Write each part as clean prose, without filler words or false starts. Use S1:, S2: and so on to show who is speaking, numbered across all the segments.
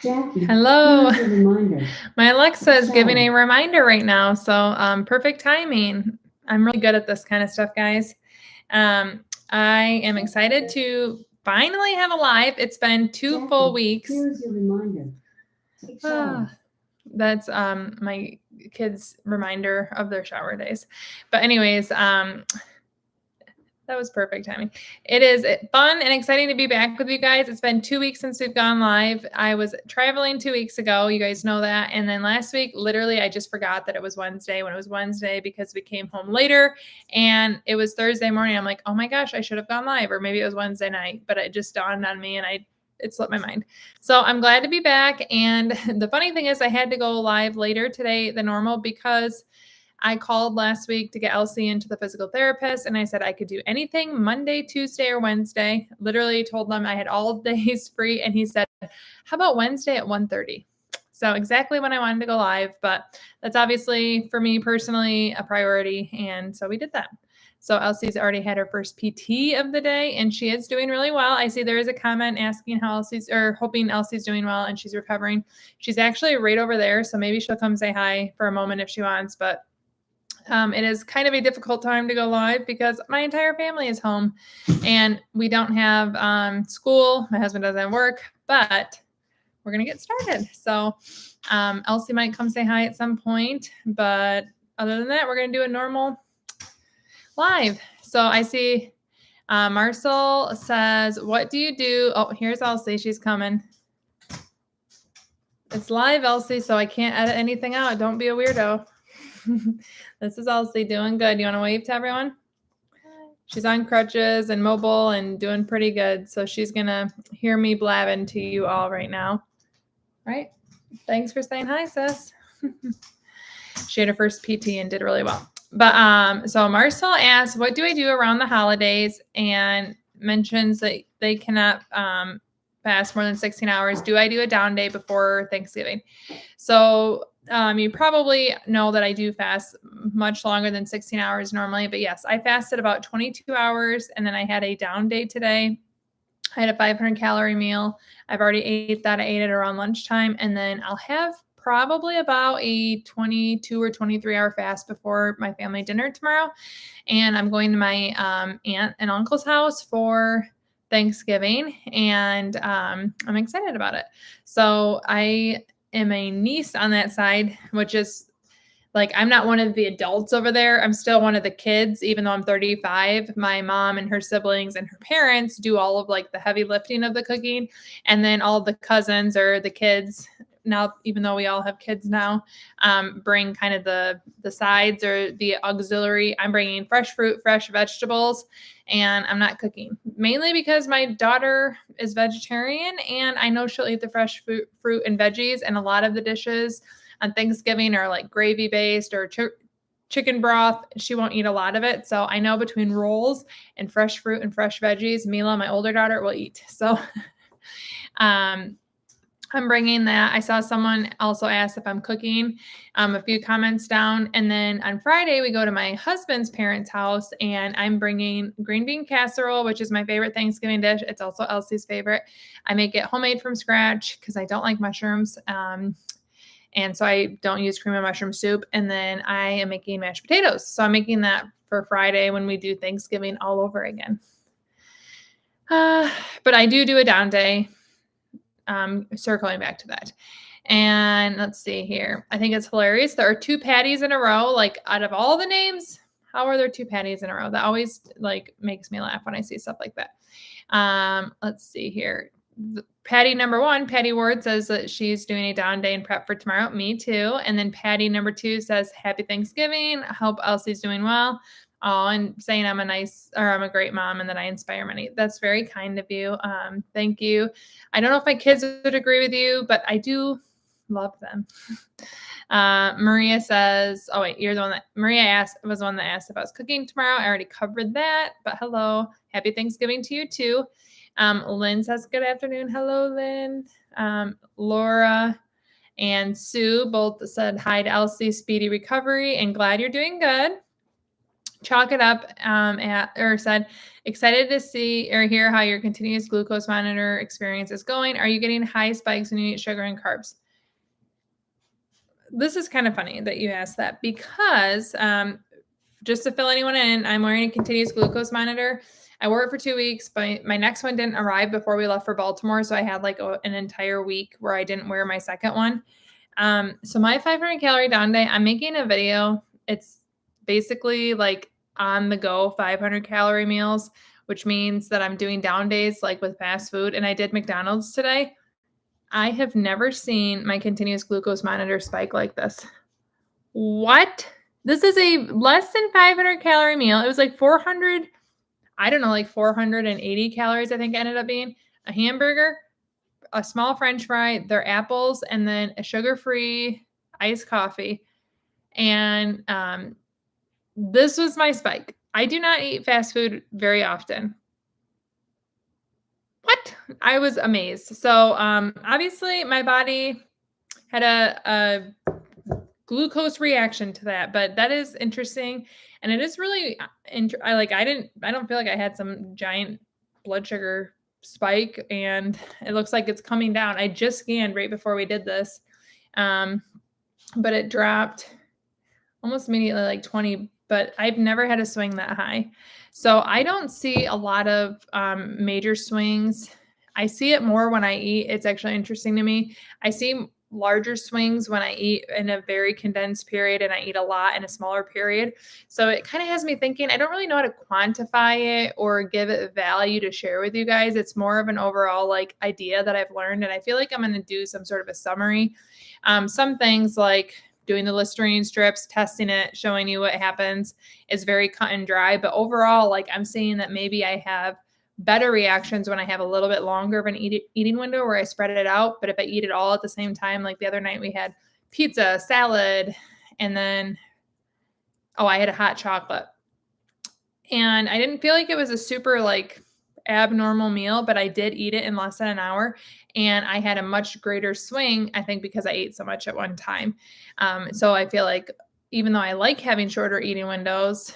S1: Jackie,
S2: Hello.
S1: here's a reminder.
S2: My Alexa is giving a reminder right now, so perfect timing. I'm really good at this kind of stuff, guys. I am excited to finally have a live. It's been 2 full weeks.
S1: Here's your reminder. Take shower.
S2: That's my kids' reminder of their shower days. But anyways, that was perfect timing. It is fun and exciting to be back with you guys. It's been 2 weeks since we've gone live. I was traveling 2 weeks ago. You guys know that. And then last week, literally, I just forgot that it was Wednesday when it was Wednesday because we came home later and it was Thursday morning. I'm like, oh my gosh, I should have gone live. Or maybe it was Wednesday night, but it just dawned on me and it slipped my mind. So I'm glad to be back. And the funny thing is I had to go live later today than normal because I called last week to get Elsie into the physical therapist, and I said I could do anything Monday, Tuesday, or Wednesday. Literally told them I had all days free, and he said, how about Wednesday at 1:30? So exactly when I wanted to go live, but that's obviously for me personally a priority, and so we did that. So Elsie's already had her first PT of the day, and she is doing really well. I see there is a comment asking how hoping Elsie's doing well and she's recovering. She's actually right over there, so maybe she'll come say hi for a moment if she wants, but it is kind of a difficult time to go live because my entire family is home and we don't have school. My husband doesn't have work, but we're going to get started. So Elsie might come say hi at some point, but other than that, we're going to do a normal live. So I see Marcel says, what do you do? Oh, here's Elsie. She's coming. It's live, Elsie, so I can't edit anything out. Don't be a weirdo. This is Elsie doing good. You want to wave to everyone? She's on crutches and mobile and doing pretty good. So she's going to hear me blabbing to you all right now. Right? Thanks for saying hi, sis. She had her first PT and did really well. But so Marcel asks, what do I do around the holidays? And mentions that they cannot fast more than 16 hours. Do I do a down day before Thanksgiving? So you probably know that I do fast much longer than 16 hours normally, but yes, I fasted about 22 hours and then I had a down day today. I had a 500 calorie meal. I've already ate that. I ate it around lunchtime, and then I'll have probably about a 22 or 23 hour fast before my family dinner tomorrow. And I'm going to my aunt and uncle's house for Thanksgiving, and I'm excited about it. So I am a niece on that side, which is like, I'm not one of the adults over there. I'm still one of the kids, even though I'm 35. My mom and her siblings and her parents do all of like the heavy lifting of the cooking. And then all the cousins or the kids now, even though we all have kids now, bring kind of the sides or the auxiliary. I'm bringing fresh fruit, fresh vegetables, and I'm not cooking. Mainly because my daughter is vegetarian and I know she'll eat the fresh fruit and veggies, and a lot of the dishes on Thanksgiving are like gravy based or chicken broth. She won't eat a lot of it. So I know between rolls and fresh fruit and fresh veggies, Mila, my older daughter, will eat. So I'm bringing that. I saw someone also ask if I'm cooking, a few comments down. And then on Friday, we go to my husband's parents' house and I'm bringing green bean casserole, which is my favorite Thanksgiving dish. It's also Elsie's favorite. I make it homemade from scratch because I don't like mushrooms. And so I don't use cream of mushroom soup. And then I am making mashed potatoes. So I'm making that for Friday when we do Thanksgiving all over again. But I do a down day, circling back to that. And let's see here. I think it's hilarious. There are 2 Patties in a row. Like, out of all the names, how are there 2 Patties in a row? That always like makes me laugh when I see stuff like that. Let's see here. Patty number 1, Patty Ward, says that she's doing a down day and prep for tomorrow. Me too. And then Patty number 2 says, happy Thanksgiving. I hope Elsie's doing well. Oh, and saying I'm a great mom and that I inspire many. That's very kind of you. Thank you. I don't know if my kids would agree with you, but I do love them. Maria says, oh wait, you're the one that Maria was the one that asked if I was cooking tomorrow. I already covered that, but hello. Happy Thanksgiving to you too. Lynn says, good afternoon. Hello, Lynn. Laura and Sue both said hi to Elsie, speedy recovery, and glad you're doing good. Chalk it up said, excited to see or hear how your continuous glucose monitor experience is going. Are you getting high spikes when you eat sugar and carbs? This is kind of funny that you asked that because just to fill anyone in, I'm wearing a continuous glucose monitor. I wore it for 2 weeks, but my next one didn't arrive before we left for Baltimore. So I had like an entire week where I didn't wear my second one. So my 500 calorie down day, I'm making a video. It's basically like on the go 500 calorie meals, which means that I'm doing down days like with fast food. And I did McDonald's today. I have never seen my continuous glucose monitor spike like this. What? This is a less than 500 calorie meal. It was like 400, I don't know, like 480 calories, I think it ended up being. A hamburger, a small French fry, their apples, and then a sugar-free iced coffee. And this was my spike. I do not eat fast food very often. What? I was amazed. So obviously my body had a glucose reaction to that, but that is interesting. And it is really, I don't feel like I had some giant blood sugar spike, and it looks like it's coming down. I just scanned right before we did this. But it dropped almost immediately, like 20, but I've never had a swing that high. So I don't see a lot of major swings. I see it more when I eat. It's actually interesting to me. I see larger swings when I eat in a very condensed period and I eat a lot in a smaller period. So it kind of has me thinking, I don't really know how to quantify it or give it value to share with you guys. It's more of an overall like idea that I've learned. And I feel like I'm going to do some sort of a summary. Some things like doing the Listerine strips, testing it, showing you what happens is very cut and dry. But overall, like I'm seeing that maybe I have better reactions when I have a little bit longer of an eating window where I spread it out. But if I eat it all at the same time, like the other night we had pizza, salad, and then, I had a hot chocolate. And I didn't feel like it was a super like abnormal meal, but I did eat it in less than an hour. And I had a much greater swing, I think, because I ate so much at one time. So I feel like even though I like having shorter eating windows,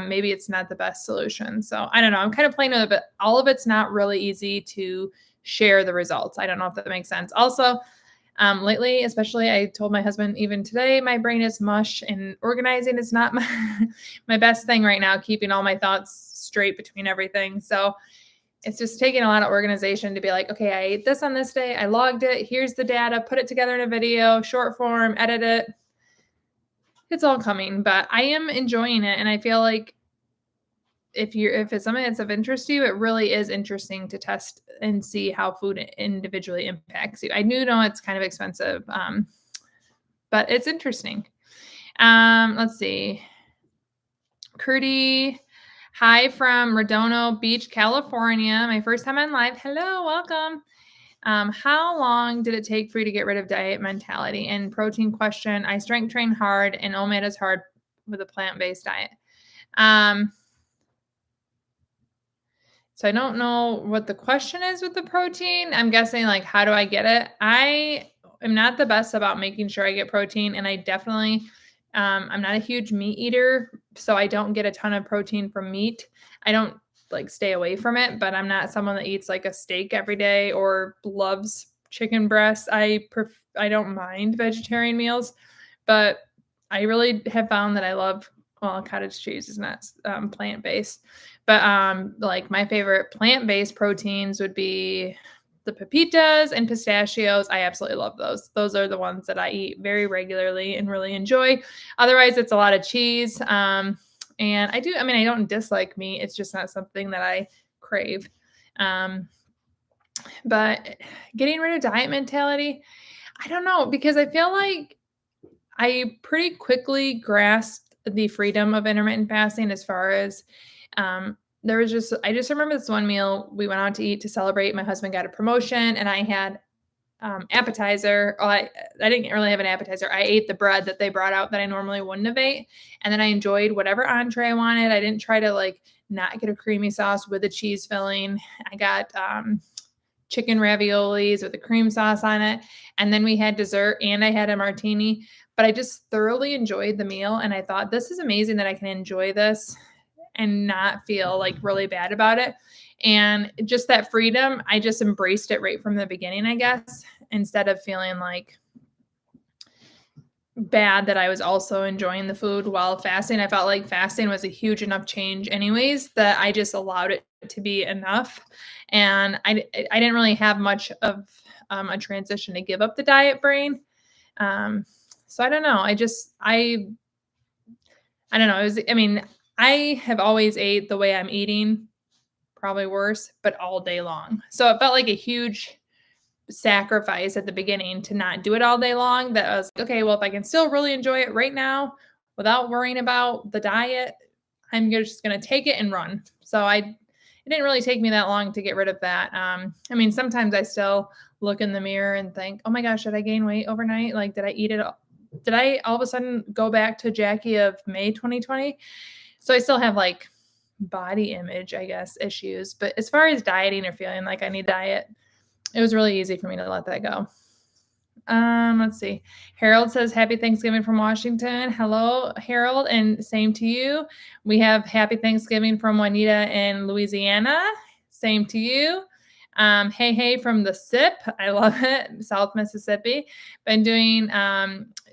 S2: maybe it's not the best solution. So I don't know. I'm kind of playing with it, but all of it's not really easy to share the results. I don't know if that makes sense. Also, lately, especially, I told my husband even today, my brain is mush and organizing is not my best thing right now, keeping all my thoughts straight between everything. So it's just taking a lot of organization to be like, okay, I ate this on this day. I logged it. Here's the data, put it together in a video, short form, edit it. It's all coming, but I am enjoying it. And I feel like if it's something that's of interest to you, it really is interesting to test and see how food individually impacts you. I do know it's kind of expensive, but it's interesting. Let's see. Curdy, hi from Redondo Beach, California. My first time on live. Hello, welcome. How long did it take for you to get rid of diet mentality and protein question? I strength train hard and OMAD is hard with a plant-based diet. So I don't know what the question is with the protein. I'm guessing like, how do I get it? I am not the best about making sure I get protein. And I definitely, I'm not a huge meat eater. So I don't get a ton of protein from meat. I don't like stay away from it, but I'm not someone that eats like a steak every day or loves chicken breasts. I don't mind vegetarian meals, but I really have found that I love, cottage cheese is not plant-based, but like my favorite plant-based proteins would be the pepitas and pistachios. I absolutely love those. Those are the ones that I eat very regularly and really enjoy. Otherwise, it's a lot of cheese. And I don't dislike meat. It's just not something that I crave. But getting rid of diet mentality, I don't know, because I feel like I pretty quickly grasped the freedom of intermittent fasting as far as I just remember this one meal we went out to eat to celebrate. My husband got a promotion and I had appetizer. I didn't really have an appetizer. I ate the bread that they brought out that I normally wouldn't have ate. And then I enjoyed whatever entree I wanted. I didn't try to like not get a creamy sauce with a cheese filling. I got chicken raviolis with a cream sauce on it. And then we had dessert and I had a martini. but I just thoroughly enjoyed the meal. And I thought, this is amazing that I can enjoy this and not feel like really bad about it. And just that freedom, I just embraced it right from the beginning, I guess, instead of feeling like bad that I was also enjoying the food while fasting. I felt like fasting was a huge enough change anyways that I just allowed it to be enough. And I didn't really have much of a transition to give up the diet brain. So I don't know. I don't know. I have always ate the way I'm eating, probably worse, but all day long. So it felt like a huge sacrifice at the beginning to not do it all day long. That I was like, okay, well, if I can still really enjoy it right now without worrying about the diet, I'm just going to take it and run. So it didn't really take me that long to get rid of that. Sometimes I still look in the mirror and think, oh my gosh, did I gain weight overnight? Like, did I eat it? Did I all of a sudden go back to Jackie of May 2020? So I still have like body image, I guess, issues. But as far as dieting or feeling like I need diet, it was really easy for me to let that go. Let's see. Harold says, happy Thanksgiving from Washington. Hello, Harold, and same to you. We have happy Thanksgiving from Juanita in Louisiana. Same to you. Hey from the SIP. I love it. South Mississippi. Been doing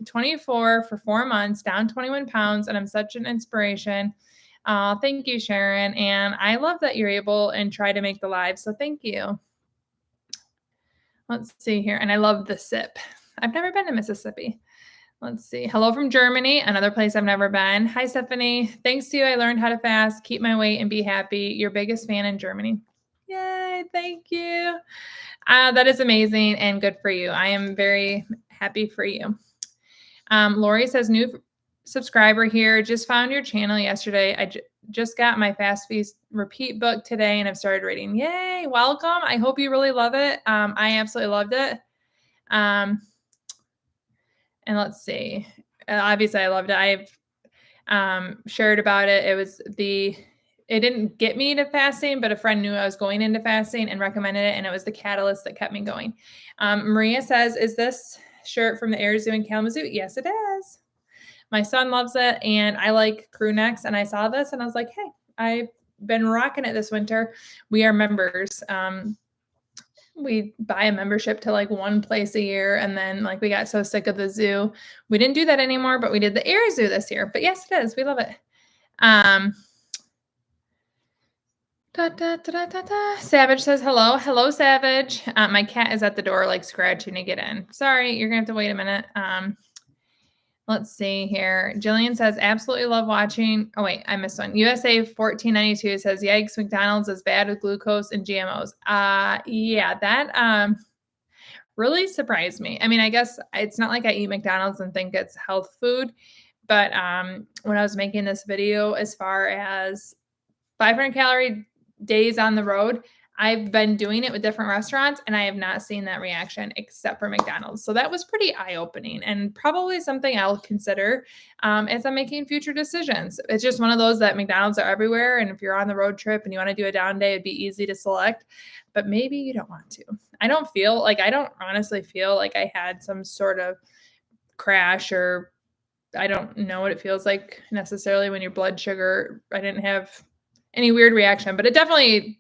S2: 24 for 4 months, down 21 pounds, and I'm such an inspiration. Thank you, Sharon. And I love that you're able and try to make the live. So thank you. Let's see here. And I love the SIP. I've never been to Mississippi. Let's see. Hello from Germany, another place I've never been. Hi, Stephanie. Thanks to you, I learned how to fast, keep my weight, and be happy. Your biggest fan in Germany. Yay. Thank you. That is amazing and good for you. I am very happy for you. Lori says, new subscriber here. Just found your channel yesterday. I just got my Fast Feast repeat book today and I've started reading. Yay. Welcome. I hope you really love it. I absolutely loved it. And let's see. Obviously, I loved it. I've shared about it. It didn't get me into fasting, but a friend knew I was going into fasting and recommended it, and it was the catalyst that kept me going. Maria says, is this shirt from the Air Zoo in Kalamazoo? Yes, it is. My son loves it, and I like crew necks, and I saw this, and I was like, hey, I've been rocking it this winter. We are members. We buy a membership to like one place a year, and then like we got so sick of the zoo. We didn't do that anymore, but we did the Air Zoo this year. But yes, it is. We love it. Savage says hello. Hello, Savage. My cat is at the door, like scratching to get in. Sorry, you're gonna have to wait a minute. Let's see here. Jillian says, absolutely love watching. Oh, wait, I missed one. USA 1492 says, yikes, McDonald's is bad with glucose and GMOs. Yeah, that really surprised me. I mean, I guess it's not like I eat McDonald's and think it's health food, but when I was making this video, as far as 500 calorie days on the road, I've been doing it with different restaurants and I have not seen that reaction except for McDonald's. So that was pretty eye-opening and probably something I'll consider as I'm making future decisions. It's just one of those that McDonald's are everywhere. And if you're on the road trip and you want to do a down day, it'd be easy to select, but maybe you don't want to. I don't honestly feel like I had some sort of crash, or I don't know what it feels like necessarily when your blood sugar, I didn't have any weird reaction, but it definitely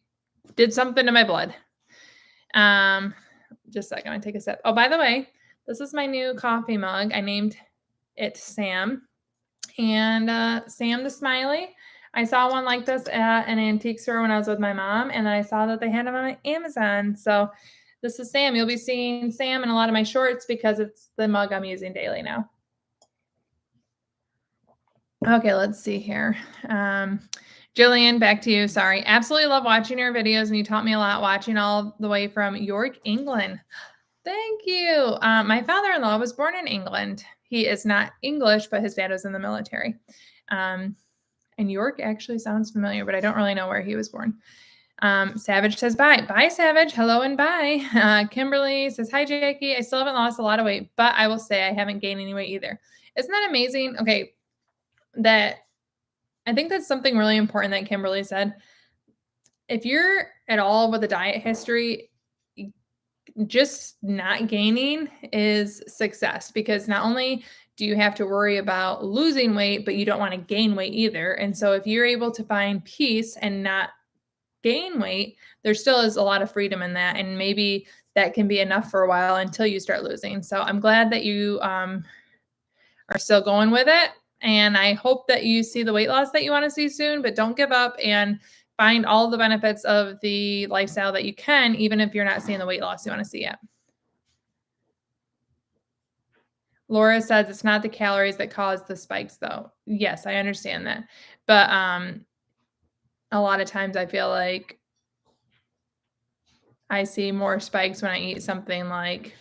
S2: did something to my blood. Just a second, I take a sip. Oh, by the way, this is my new coffee mug. I named it Sam. And Sam the Smiley. I saw one like this at an antique store when I was with my mom, and I saw that they had them on Amazon. So this is Sam. You'll be seeing Sam in a lot of my shorts because it's the mug I'm using daily now. Okay, let's see here. Jillian, back to you. Sorry. Absolutely love watching your videos, and you taught me a lot watching all the way from York, England. Thank you. My father-in-law was born in England. He is not English, but his dad was in the military. And York actually sounds familiar, but I don't really know where he was born. Savage says bye. Bye, Savage. Hello and bye. Kimberly says, hi, Jackie. I still haven't lost a lot of weight, but I will say I haven't gained any weight either. Isn't that amazing? Okay, I think that's something really important that Kimberly said. If you're at all with a diet history, just not gaining is success, because not only do you have to worry about losing weight, but you don't want to gain weight either. And so if you're able to find peace and not gain weight, there still is a lot of freedom in that. And maybe that can be enough for a while until you start losing. So I'm glad that you are still going with it. And I hope that you see the weight loss that you want to see soon, but don't give up and find all the benefits of the lifestyle that you can, even if you're not seeing the weight loss you want to see yet. Laura says it's not the calories that cause the spikes though. Yes, I understand that. But a lot of times I feel like I see more spikes when I eat something like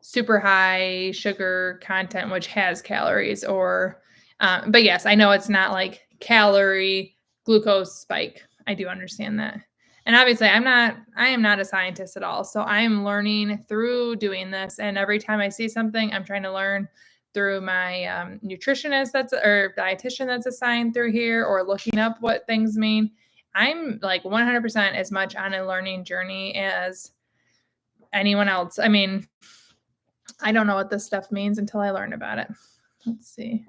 S2: super high sugar content, which has calories or, but yes, I know it's not like calorie glucose spike. I do understand that. And obviously I am not a scientist at all. So I am learning through doing this. And every time I see something, I'm trying to learn through my nutritionist or dietitian that's assigned through here, or looking up what things mean. I'm like 100% as much on a learning journey as anyone else. I mean, I don't know what this stuff means until I learn about it. Let's see.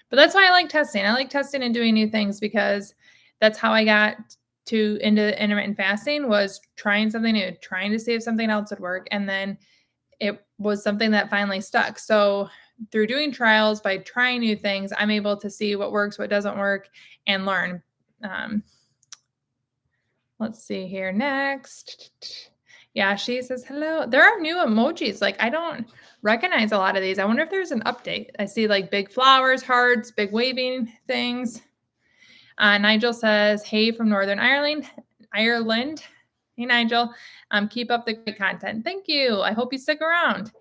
S2: But that's why I like testing. I like testing and doing new things, because that's how I got into intermittent fasting, was trying something new, trying to see if something else would work. And then it was something that finally stuck. So through doing trials, by trying new things, I'm able to see what works, what doesn't work, and learn. Let's see here next. Yeah, she says, hello. There are new emojis. Like, I don't recognize a lot of these. I wonder if there's an update. I see like big flowers, hearts, big waving things. Nigel says, hey, from Northern Ireland. Hey, Nigel. Keep up the great content. Thank you. I hope you stick around.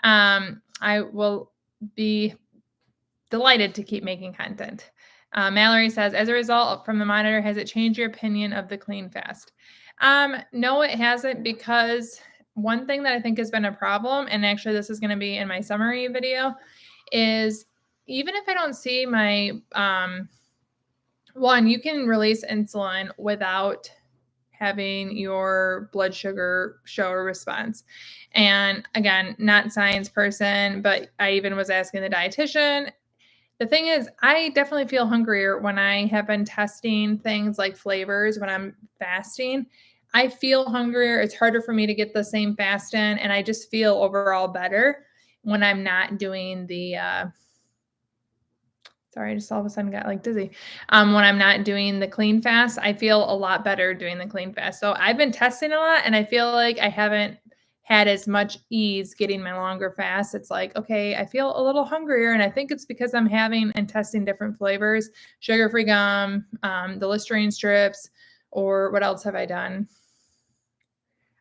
S2: I will be delighted to keep making content. Mallory says, as a result from the monitor, has it changed your opinion of the clean fast? No, it hasn't, because one thing that I think has been a problem, and actually this is going to be in my summary video, is even if I don't see my, one, you can release insulin without having your blood sugar show a response. And again, not science person, but I even was asking the dietitian. The thing is, I definitely feel hungrier when I have been testing things like flavors when I'm fasting. I feel hungrier. It's harder for me to get the same fast in, and I just feel overall better when I'm not doing the sorry, I just all of a sudden got like dizzy. When I'm not doing the clean fast, I feel a lot better doing the clean fast. So I've been testing a lot, and I feel like I haven't had as much ease getting my longer fast. It's like, okay, I feel a little hungrier, and I think it's because I'm having and testing different flavors, sugar-free gum, the Listerine strips, or what else have I done?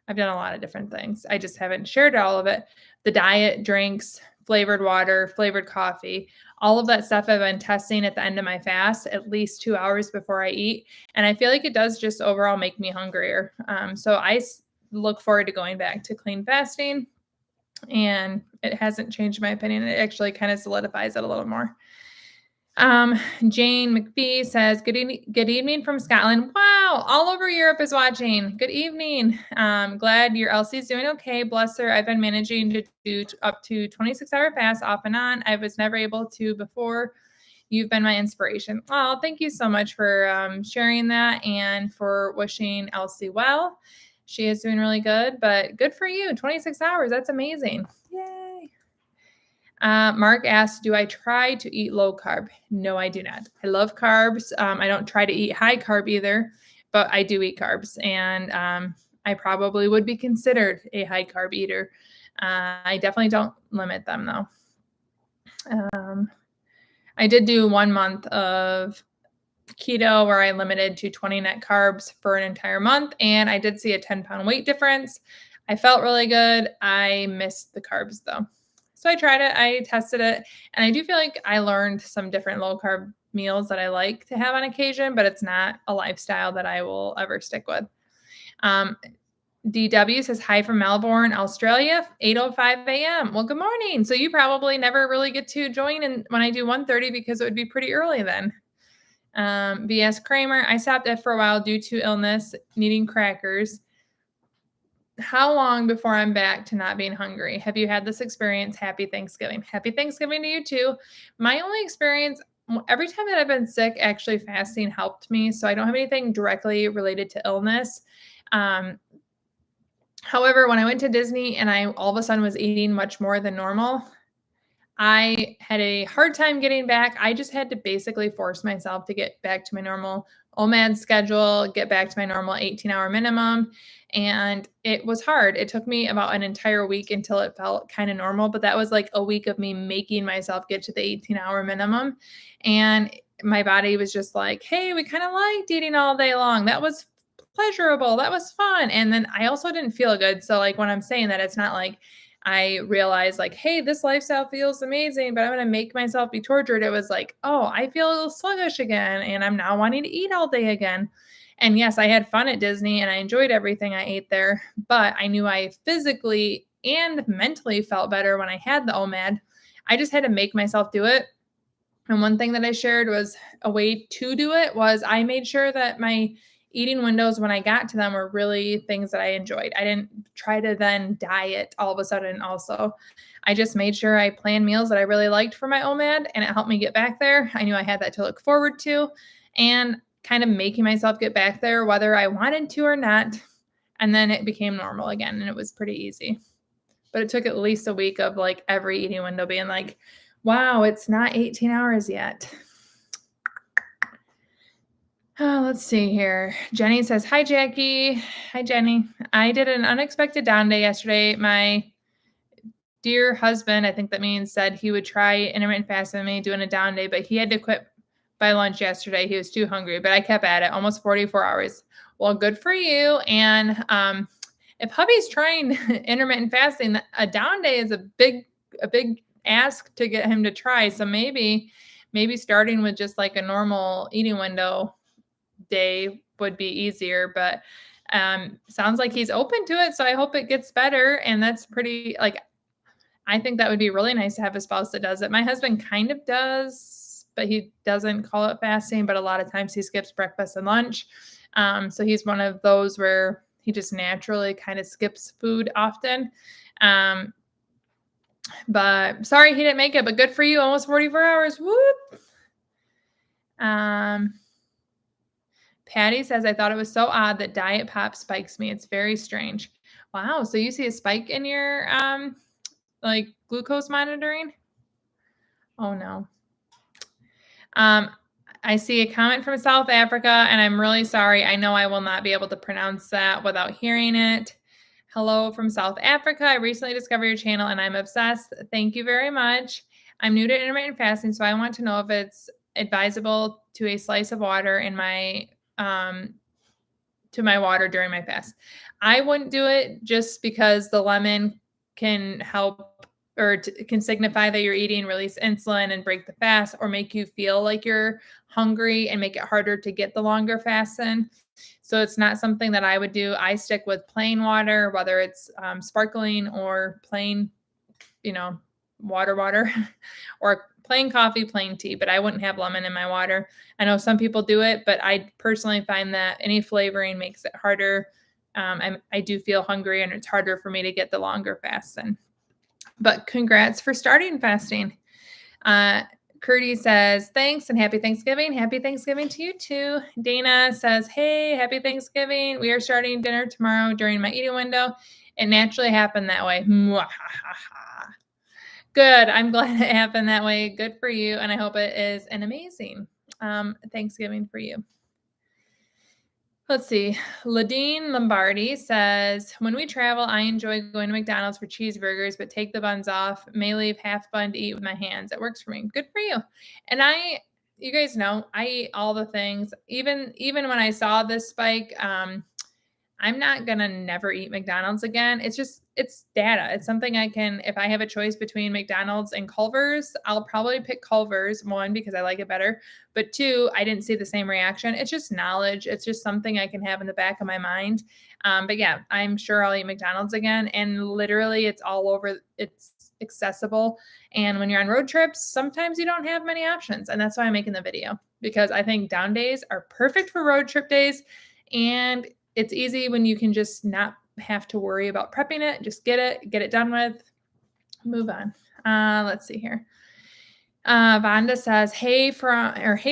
S2: I've done a lot of different things. I just haven't shared all of it. The diet drinks, flavored water, flavored coffee, all of that stuff I've been testing at the end of my fast, at least 2 hours before I eat. And I feel like it does just overall make me hungrier. So I look forward to going back to clean fasting, and it hasn't changed my opinion. It actually kind of solidifies it a little more. Jane McPhee says, good evening from Scotland. Wow, all over Europe is watching. Good evening. Glad your Elsie's doing okay. Bless her. I've been managing to do up to 26-hour fast off and on. I was never able to before. You've been my inspiration. Oh, thank you so much for sharing that, and for wishing Elsie well. She is doing really good, but good for you. 26 hours. That's amazing. Yay. Mark asked, do I try to eat low carb? No, I do not. I love carbs. I don't try to eat high carb either, but I do eat carbs, and I probably would be considered a high carb eater. I definitely don't limit them though. I did do 1 month of keto where I limited to 20 net carbs for an entire month, and I did see a 10-pound weight difference. I felt really good. I missed the carbs though. So I tried it, I tested it, and I do feel like I learned some different low carb meals that I like to have on occasion, but it's not a lifestyle that I will ever stick with. DW says, hi from Melbourne, Australia, 8:05 a.m. Well, good morning. So you probably never really get to join when I do 1:30, because it would be pretty early then. BS Kramer, I stopped it for a while due to illness, needing crackers. how long before I'm back to not being hungry? Have you had this experience? Happy Thanksgiving. Happy Thanksgiving to you too. My only experience, every time that I've been sick, actually fasting helped me. So I don't have anything directly related to illness. Um, However, when I went to Disney and I all of a sudden was eating much more than normal, I had a hard time getting back. I just had to basically force myself to get back to my normal OMAD schedule, get back to my normal 18-hour minimum. And it was hard. It took me about an entire week until it felt kind of normal. But that was like a week of me making myself get to the 18-hour minimum. And my body was just like, hey, we kind of liked eating all day long. That was pleasurable. That was fun. And then I also didn't feel good. So, like, when I'm saying that, it's not like I realized like, hey, this lifestyle feels amazing, but I'm going to make myself be tortured. It was like, oh, I feel a little sluggish again, and I'm now wanting to eat all day again. And yes, I had fun at Disney and I enjoyed everything I ate there, but I knew I physically and mentally felt better when I had the OMAD. I just had to make myself do it. And one thing that I shared was a way to do it was I made sure that my eating windows when I got to them were really things that I enjoyed. I didn't try to then diet all of a sudden also. I just made sure I planned meals that I really liked for my OMAD, and it helped me get back there. I knew I had that to look forward to, and kind of making myself get back there whether I wanted to or not. And then it became normal again, and it was pretty easy. But it took at least a week of like every eating window being like, wow, it's not 18 hours yet. Oh, let's see here. Jenny says, hi, Jackie. Hi, Jenny. I did an unexpected down day yesterday. My dear husband, I think that means, said he would try intermittent fasting with me doing a down day, but he had to quit by lunch yesterday. He was too hungry, but I kept at it almost 44 hours. Well, good for you. And if hubby's trying intermittent fasting, a down day is a big ask to get him to try. So maybe starting with just like a normal eating window day would be easier, but sounds like he's open to it. So I hope it gets better. And that's pretty, like, I think that would be really nice to have a spouse that does it. My husband kind of does, but he doesn't call it fasting, but a lot of times he skips breakfast and lunch. So he's one of those where he just naturally kind of skips food often. But sorry he didn't make it, but good for you. Almost 44 hours. Whoop. Patty says, I thought it was so odd that Diet Pop spikes me. It's very strange. Wow. So you see a spike in your like glucose monitoring? Oh no. I see a comment from South Africa, and I'm really sorry. I know I will not be able to pronounce that without hearing it. Hello from South Africa. I recently discovered your channel and I'm obsessed. Thank you very much. I'm new to intermittent fasting, so I want to know if it's advisable to a slice of water in my to my water during my fast. I wouldn't do it just because the lemon can help or can signify that you're eating, release insulin and break the fast, or make you feel like you're hungry and make it harder to get the longer fast in. So it's not something that I would do. I stick with plain water, whether it's sparkling or plain, water, or plain coffee, plain tea, but I wouldn't have lemon in my water. I know some people do it, but I personally find that any flavoring makes it harder. I do feel hungry, and it's harder for me to get the longer fasts in. But congrats for starting fasting. Curdy says, thanks and happy Thanksgiving. Happy Thanksgiving to you too. Dana says, hey, happy Thanksgiving. We are starting dinner tomorrow during my eating window. It naturally happened that way. Good. I'm glad it happened that way. Good for you. And I hope it is an amazing Thanksgiving for you. Let's see. Ladine Lombardi says, when we travel, I enjoy going to McDonald's for cheeseburgers, but take the buns off. May leave half bun to eat with my hands. It works for me. Good for you. And you guys know, I eat all the things. Even when I saw this spike, I'm not going to never eat McDonald's again. It's data. It's something if I have a choice between McDonald's and Culver's, I'll probably pick Culver's, one, because I like it better. But two, I didn't see the same reaction. It's just knowledge. It's just something I can have in the back of my mind. But yeah, I'm sure I'll eat McDonald's again. And literally it's all over. It's accessible. And when you're on road trips, sometimes you don't have many options. And that's why I'm making the video, because I think down days are perfect for road trip days. And it's easy when you can just not have to worry about prepping it. Just get it done with, move on. Let's see here. Vonda says, hey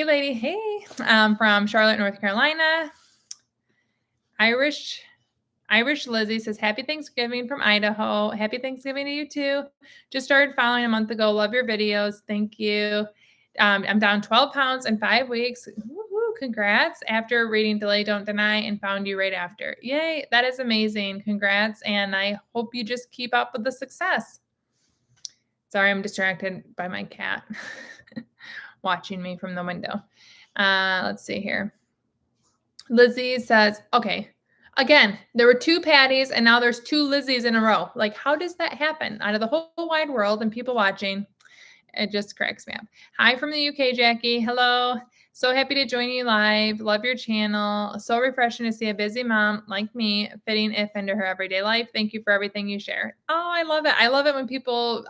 S2: lady, hey, from Charlotte, North Carolina. Irish Lizzie says, happy Thanksgiving from Idaho. Happy Thanksgiving to you too. Just started following a month ago. Love your videos. Thank you. I'm down 12 pounds in 5 weeks. Woo-hoo, congrats. After reading Delay, Don't Deny and found you right after. Yay. That is amazing. Congrats. And I hope you just keep up with the success. Sorry, I'm distracted by my cat watching me from the window. Let's see here. Lizzie says, okay, again, there were 2 Patties and now there's 2 Lizzies in a row. Like, how does that happen? Out of the whole wide world and people watching, it just cracks me up. Hi from the UK, Jackie. Hello. So happy to join you live. Love your channel. So refreshing to see a busy mom like me fitting if into her everyday life. Thank you for everything you share. Oh, I love it. I love it when people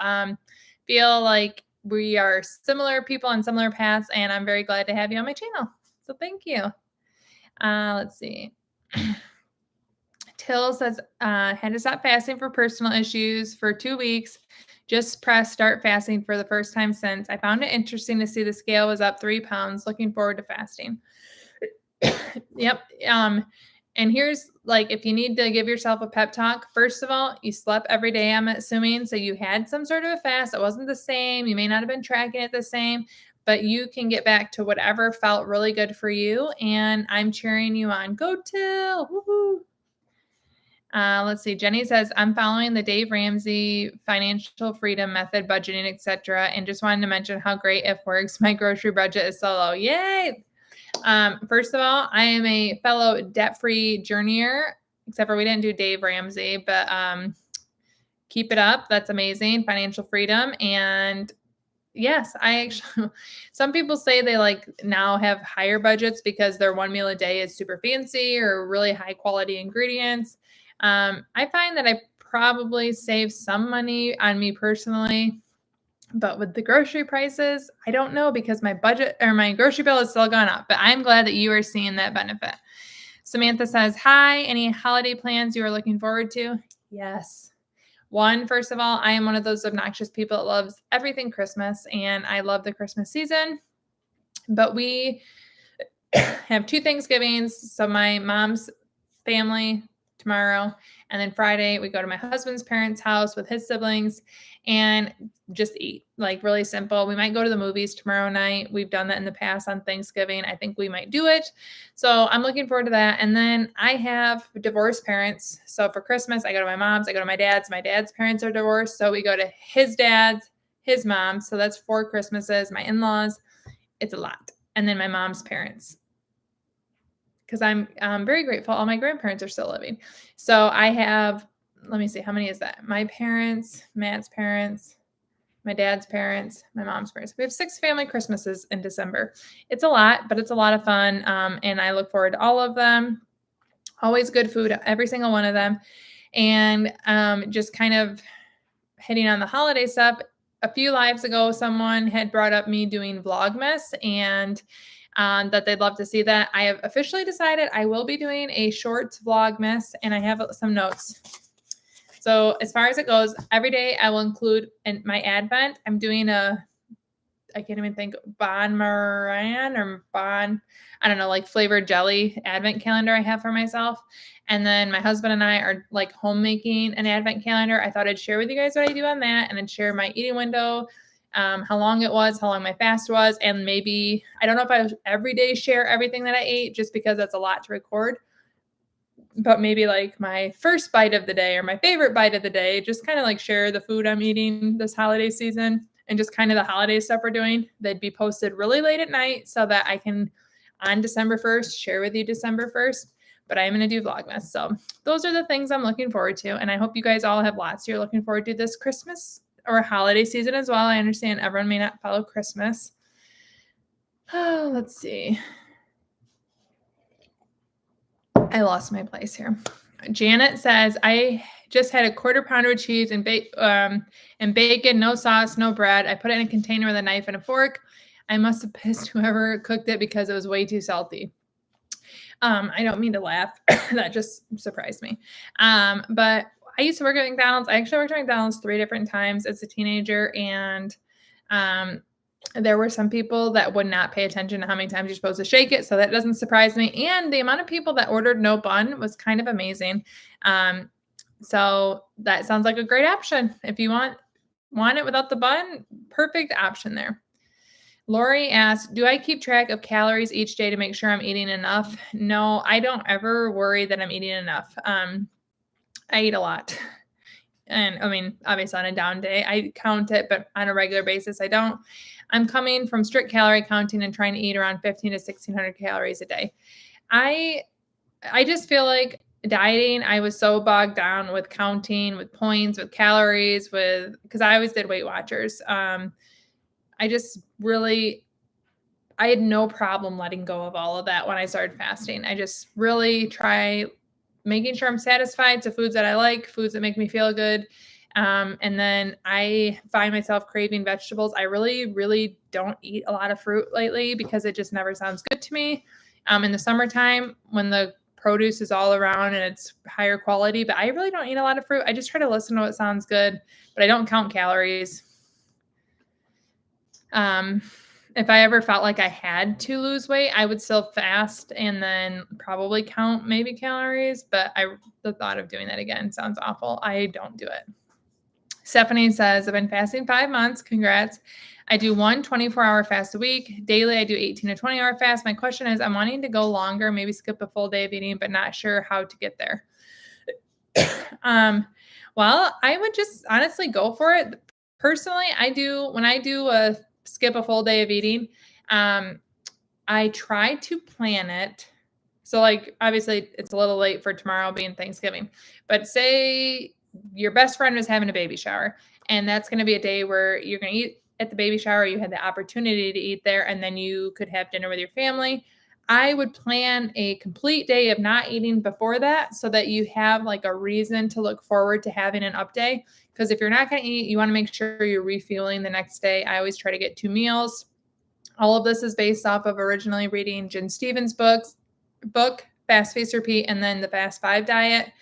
S2: feel like we are similar people on similar paths, and I'm very glad to have you on my channel. So thank you. Let's see. Till says, had to stop fasting for personal issues for 2 weeks. Just press start fasting for the first time since. I found it interesting to see the scale was up 3 pounds. Looking forward to fasting. Yep. And here's, like, if you need to give yourself a pep talk, first of all, you slept every day, I'm assuming. So you had some sort of a fast. It wasn't the same. You may not have been tracking it the same, but you can get back to whatever felt really good for you. And I'm cheering you on. Go Till. Woohoo. Let's see. Jenny says, I'm following the Dave Ramsey financial freedom method, budgeting, etc. And just wanted to mention how great it works. My grocery budget is so low. Yay. First of all, I am a fellow debt-free journeyer, except for we didn't do Dave Ramsey, but keep it up. That's amazing. Financial freedom. And yes, I actually, some people say they like now have higher budgets because their one meal a day is super fancy or really high quality ingredients. I find that I probably save some money on me personally, but with the grocery prices, I don't know because my budget or my grocery bill has still gone up, but I'm glad that you are seeing that benefit. Samantha says, hi, any holiday plans you are looking forward to? Yes. First of all, I am one of those obnoxious people that loves everything Christmas, and I love the Christmas season, but we have 2 Thanksgivings. So my mom's family tomorrow, and then Friday we go to my husband's parents' house with his siblings and just eat, like really simple. We might go to the movies tomorrow night. We've done that in the past on Thanksgiving. I think we might do it. So I'm looking forward to that. And then I have divorced parents. So for Christmas, I go to my mom's, I go to my dad's. My dad's parents are divorced. So we go to his dad's, his mom's. So that's 4 Christmases, my in-laws. It's a lot. And then my mom's parents, because I'm very grateful all my grandparents are still living. So I have, let me see, how many is that? My parents, Matt's parents, my dad's parents, my mom's parents. We have 6 family Christmases in December. It's a lot, but it's a lot of fun, and I look forward to all of them. Always good food, every single one of them. And just kind of hitting on the holiday stuff. A few lives ago, someone had brought up me doing vlogmas, and that they'd love to see that. I have officially decided I will be doing a short vlogmas, and I have some notes. So as far as it goes, every day I will include in my advent. I'm doing I can't even think, Bon Moran or Bon, I don't know, like flavored jelly advent calendar I have for myself. And then my husband and I are like homemaking an advent calendar. I thought I'd share with you guys what I do on that, and then share my eating window, how long it was, how long my fast was, and maybe, I don't know if I every day share everything that I ate just because that's a lot to record, but maybe like my first bite of the day or my favorite bite of the day, just kind of like share the food I'm eating this holiday season and just kind of the holiday stuff we're doing. They'd be posted really late at night so that I can, on December 1st, share with you December 1st, but I'm going to do Vlogmas. So those are the things I'm looking forward to. And I hope you guys all have lots you're looking forward to this Christmas or holiday season as well. I understand everyone may not follow Christmas. Oh, let's see. I lost my place here. Janet says, I just had a 1/4 pounder of cheese and bacon, no sauce, no bread. I put it in a container with a knife and a fork. I must have pissed whoever cooked it because it was way too salty. I don't mean to laugh. That just surprised me. But I used to work at McDonald's. I actually worked at McDonald's 3 different times as a teenager, and there were some people that would not pay attention to how many times you're supposed to shake it, so that doesn't surprise me. And the amount of people that ordered no bun was kind of amazing. So that sounds like a great option. If you want it without the bun, perfect option there. Lori asked, do I keep track of calories each day to make sure I'm eating enough? No, I don't ever worry that I'm eating enough. I eat a lot. And I mean, obviously on a down day, I count it, but on a regular basis, I don't. I'm coming from strict calorie counting and trying to eat around 15 to 1600 calories a day. I just feel like dieting, I was so bogged down with counting, with points, with calories, because I always did Weight Watchers. I had no problem letting go of all of that when I started fasting. I just really try making sure I'm satisfied to foods that I like, foods that make me feel good. And then I find myself craving vegetables. I really, really don't eat a lot of fruit lately because it just never sounds good to me. In the summertime, when the produce is all around and it's higher quality, but I really don't eat a lot of fruit. I just try to listen to what sounds good, but I don't count calories. If I ever felt like I had to lose weight, I would still fast and then probably count maybe calories, but the thought of doing that again sounds awful. I don't do it. Stephanie says, I've been fasting 5 months. Congrats. I do 1 24-hour fast a week. Daily, I do 18 to 20-hour fast. My question is, I'm wanting to go longer, maybe skip a full day of eating, but not sure how to get there. Well, I would just honestly go for it. Personally, when I do skip a full day of eating, I try to plan it. So like, obviously it's a little late for tomorrow being Thanksgiving, but say your best friend was having a baby shower, and that's going to be a day where you're going to eat at the baby shower. You had the opportunity to eat there, and then you could have dinner with your family. I would plan a complete day of not eating before that so that you have like a reason to look forward to having an up day. Because if you're not going to eat, you want to make sure you're refueling the next day. I always try to get 2 meals. All of this is based off of originally reading Jen Stevens' book, Fast, Feast, Repeat, and then the Fast 5 diet.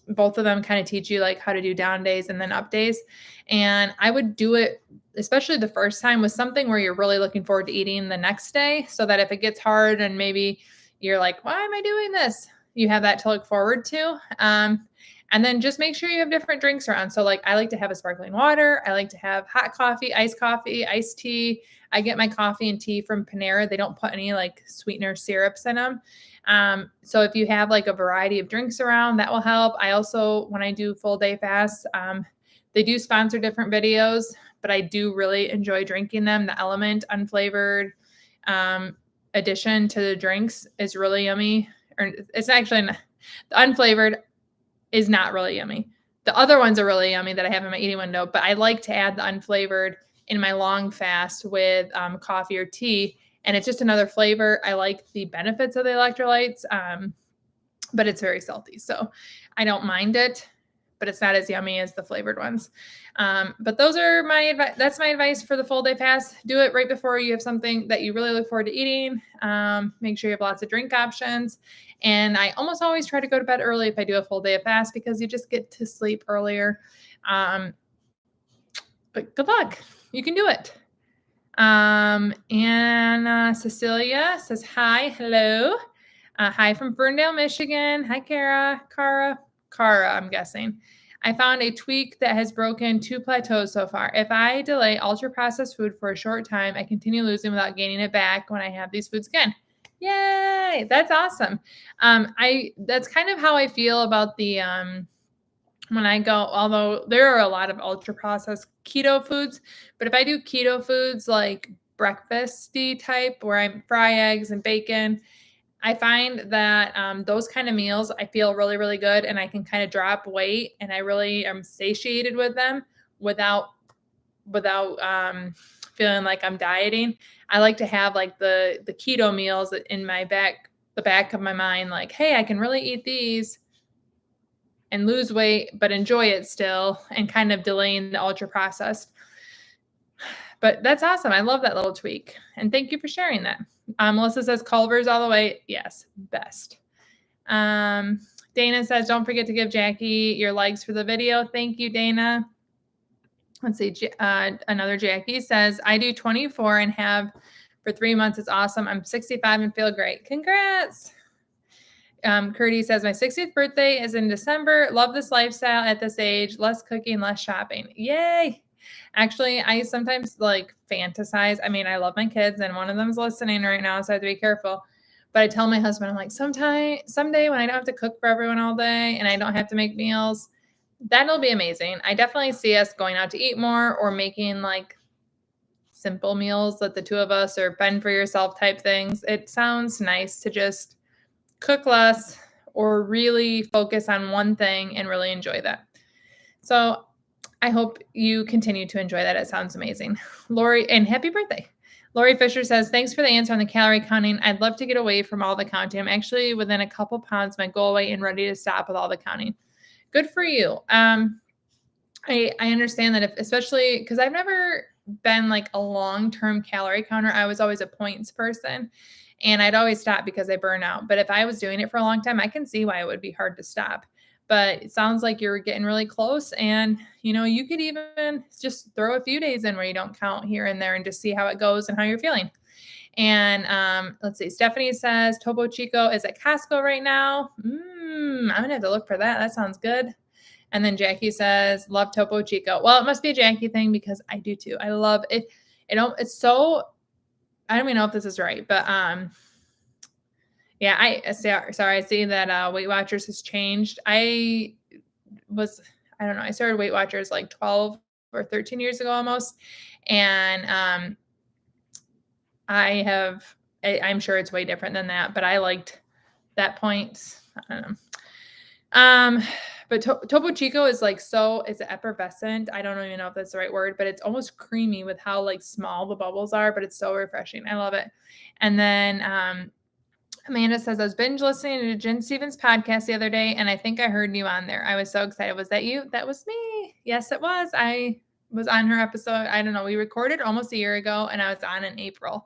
S2: Both of them kind of teach you like how to do down days and then up days. And I would do it, especially the first time, with something where you're really looking forward to eating the next day, so that if it gets hard and maybe you're like, why am I doing this? You have that to look forward to. And then just make sure you have different drinks around. So like, I like to have a sparkling water. I like to have hot coffee, iced tea. I get my coffee and tea from Panera. They don't put any like sweetener syrups in them. So if you have like a variety of drinks around, that will help. I also, when I do full day fasts, they do sponsor different videos, but I do really enjoy drinking them. The Element unflavored addition to the drinks is really yummy. Or it's actually not, the unflavored is not really yummy. The other ones are really yummy that I have in my eating window, but I like to add the unflavored in my long fast with coffee or tea. And it's just another flavor. I like the benefits of the electrolytes, but it's very salty. So I don't mind it, but it's not as yummy as the flavored ones. But those are that's my advice for the full day fast. Do it right before you have something that you really look forward to eating. Make sure you have lots of drink options. And I almost always try to go to bed early if I do a full day of fast, because you just get to sleep earlier. But good luck. You can do it. And Cecilia says, hi, hello. Hi from Ferndale, Michigan. Hi, Cara, I'm guessing. I found a tweak that has broken 2 plateaus so far. If I delay ultra-processed food for a short time, I continue losing without gaining it back when I have these foods again. Yay! That's awesome. That's kind of how I feel about the when I go, although there are a lot of ultra-processed keto foods, but if I do keto foods like breakfasty type, where I fry eggs and bacon, I find that those kind of meals, I feel really, really good, and I can kind of drop weight, and I really am satiated with them without feeling like I'm dieting. I like to have like the keto meals in the back of my mind, like, hey, I can really eat these and lose weight, but enjoy it still, and kind of delaying the ultra processed. But that's awesome. I love that little tweak. And thank you for sharing that. Melissa says Culver's all the way. Yes, best. Dana says, don't forget to give Jackie your likes for the video. Thank you, Dana. Let's see. Another Jackie says, I do 24 and have for 3 months. It's awesome. I'm 65 and feel great. Congrats. Curdy says, my 60th birthday is in December. Love this lifestyle at this age. Less cooking, less shopping. Yay. Actually, I sometimes like fantasize. I mean, I love my kids and one of them's listening right now, so I have to be careful. But I tell my husband, I'm like, someday when I don't have to cook for everyone all day and I don't have to make meals, that'll be amazing. I definitely see us going out to eat more or making like simple meals that the two of us or fend for yourself type things. It sounds nice to just cook less or really focus on one thing and really enjoy that. So I hope you continue to enjoy that. It sounds amazing. Lori, and happy birthday. Lori Fisher says, thanks for the answer on the calorie counting. I'd love to get away from all the counting. I'm actually within a couple pounds my goal weight and ready to stop with all the counting. Good for you. I understand that especially because I've never been like a long-term calorie counter. I was always a points person and I'd always stop because I burn out. But if I was doing it for a long time, I can see why it would be hard to stop. But it sounds like you're getting really close and, you could even just throw a few days in where you don't count here and there and just see how it goes and how you're feeling. And let's see, Stephanie says Topo Chico is at Costco right now. I'm going to have to look for that. That sounds good. And then Jackie says, love Topo Chico. Well, it must be a Jackie thing because I do too. I love it. It's so, I don't even know if this is right, but yeah, I see that Weight Watchers has changed. I don't know, I started Weight Watchers like 12 or 13 years ago almost. And I'm sure it's way different than that, but I liked that point. I don't know. But Topo Chico is like it's effervescent. I don't even know if that's the right word, but it's almost creamy with how like small the bubbles are, but it's so refreshing. I love it. And then Amanda says, I was binge listening to Jen Stevens' podcast the other day, and I think I heard you on there. I was so excited. Was that you? That was me. Yes, it was. I was on her episode. I don't know. We recorded almost a year ago, and I was on in April.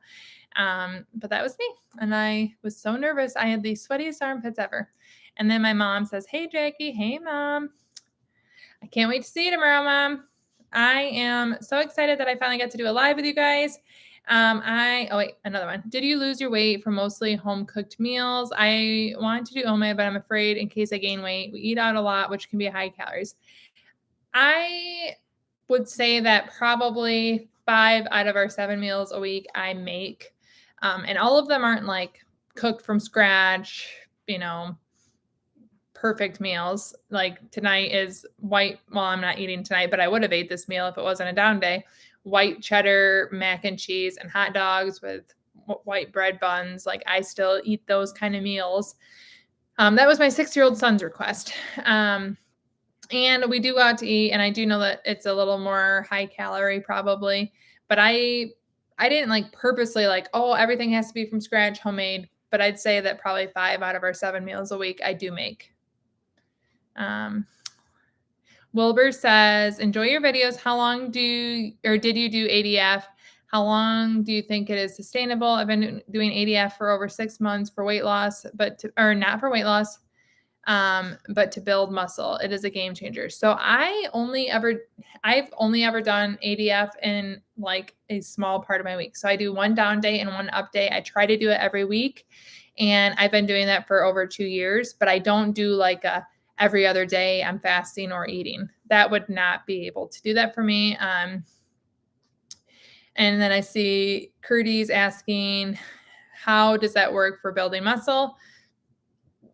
S2: But that was me. And I was so nervous. I had the sweatiest armpits ever. And then my mom says, hey, Jackie. Hey, Mom. I can't wait to see you tomorrow, Mom. I am so excited that I finally got to do a live with you guys. Another one. Did you lose your weight from mostly home cooked meals? I want to do homemade, but I'm afraid in case I gain weight. We eat out a lot, which can be high calories. I would say that probably 5 out of our 7 meals a week I make. And all of them aren't like cooked from scratch, perfect meals. Like tonight is white. Well, I'm not eating tonight, but I would have ate this meal if it wasn't a down day. White cheddar, mac and cheese, and hot dogs with white bread buns. Like I still eat those kind of meals. That was my 6-year-old son's request. And we do go out to eat, and I do know that it's a little more high calorie probably, but I didn't like purposely like, oh, everything has to be from scratch, homemade. But I'd say that probably 5 out of our 7 meals a week I do make. Wilbur says, enjoy your videos. How long did you do ADF? How long do you think it is sustainable? I've been doing ADF for over 6 months for weight loss, not for weight loss, but to build muscle. It is a game changer. So I've only ever done ADF in like a small part of my week. So I do 1 down day and 1 up day. I try to do it every week. And I've been doing that for over 2 years, but I don't do like every other day I'm fasting or eating. That would not be able to do that for me. And then I see Curdy's asking, how does that work for building muscle?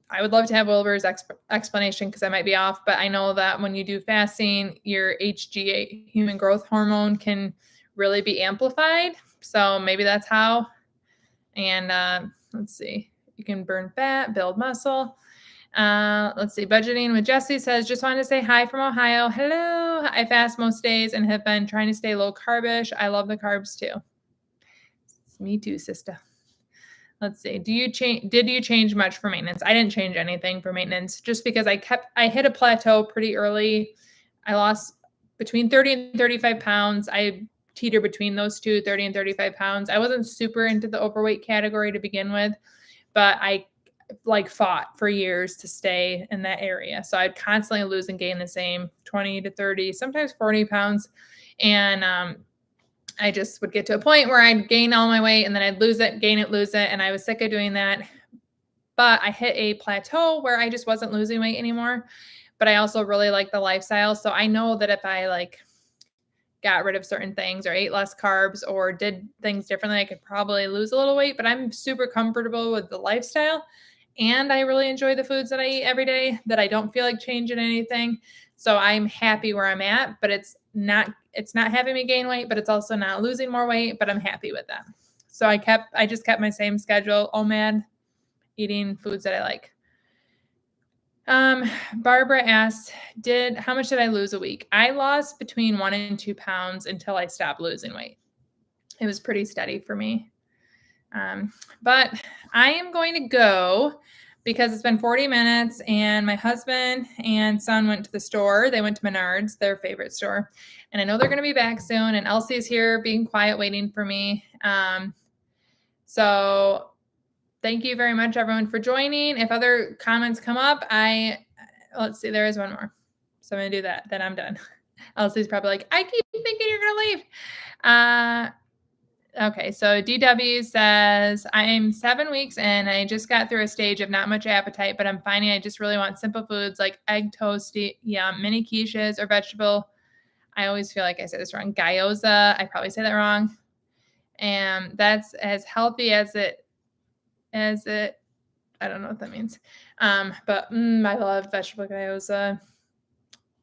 S2: I would love to have Wilbur's explanation because I might be off, but I know that when you do fasting, your HGH, human growth hormone, can really be amplified. So maybe that's how. And let's see, you can burn fat, build muscle. Let's see. Budgeting with Jesse says, just wanted to say hi from Ohio. Hello. I fast most days and have been trying to stay low carbish. I love the carbs too. Me too, sister. Let's see. Did you change much for maintenance? I didn't change anything for maintenance just because I hit a plateau pretty early. I lost between 30 and 35 pounds. I teeter between those two, 30 and 35 pounds. I wasn't super into the overweight category to begin with, but I like fought for years to stay in that area. So I'd constantly lose and gain the same 20 to 30, sometimes 40 pounds. And I just would get to a point where I'd gain all my weight and then I'd lose it, gain it, lose it. And I was sick of doing that. But I hit a plateau where I just wasn't losing weight anymore. But I also really like the lifestyle. So I know that if I like got rid of certain things or ate less carbs or did things differently, I could probably lose a little weight. But I'm super comfortable with the lifestyle. And I really enjoy the foods that I eat every day, that I don't feel like changing anything. So I'm happy where I'm at, but it's not having me gain weight, but it's also not losing more weight, but I'm happy with that. So I just kept my same schedule, OMAD, eating foods that I like. Barbara asked, how much did I lose a week? I lost between 1 and 2 pounds until I stopped losing weight. It was pretty steady for me. But I am going to go because it's been 40 minutes and my husband and son went to the store. They went to Menards, their favorite store. And I know they're going to be back soon. And Elsie's here being quiet, waiting for me. So thank you very much, everyone, for joining. If other comments come up, let's see, there is one more. So I'm going to do that. Then I'm done. Elsie's probably like, I keep thinking you're going to leave. Okay, so DW says, I'm 7 weeks and I just got through a stage of not much appetite, but I'm finding I just really want simple foods like egg toast, mini quiches or vegetable. I always feel like I say this wrong. Gyoza. I probably say that wrong. And that's as healthy as it, I don't know what that means. But I love vegetable gyoza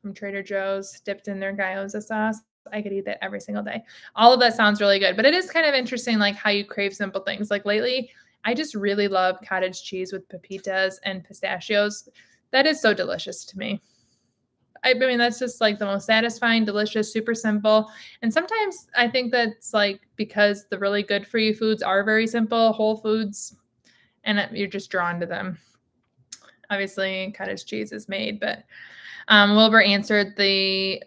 S2: from Trader Joe's dipped in their gyoza sauce. I could eat that every single day. All of that sounds really good, but it is kind of interesting, like how you crave simple things. Like lately, I just really love cottage cheese with pepitas and pistachios. That is so delicious to me. I mean, that's just like the most satisfying, delicious, super simple. And sometimes I think that's like because the really good for you foods are very simple, whole foods, and you're just drawn to them. Obviously, cottage cheese is made, but Wilbur answered the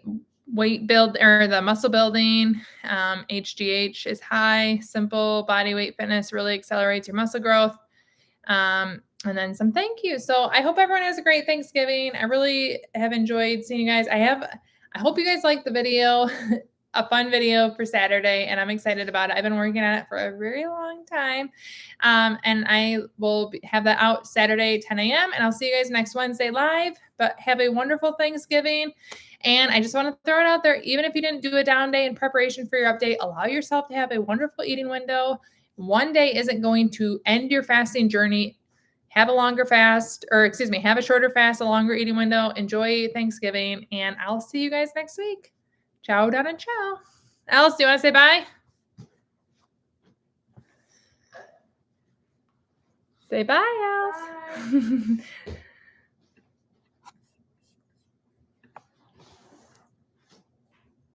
S2: weight build or the muscle building. HGH is high. Simple body weight fitness really accelerates your muscle growth. And then some thank you. So I hope everyone has a great Thanksgiving. I really have enjoyed seeing you guys. I hope you guys liked the video, a fun video for Saturday, and I'm excited about it. I've been working on it for a very long time. And I will have that out Saturday, 10 a.m. And I'll see you guys next Wednesday live, but have a wonderful Thanksgiving. And I just want to throw it out there. Even if you didn't do a down day in preparation for your update, allow yourself to have a wonderful eating window. One day isn't going to end your fasting journey. Have a longer fast, have a shorter fast, a longer eating window. Enjoy Thanksgiving, and I'll see you guys next week. Ciao, down and ciao. Alice, do you want to say bye? Say bye, Alice. Bye.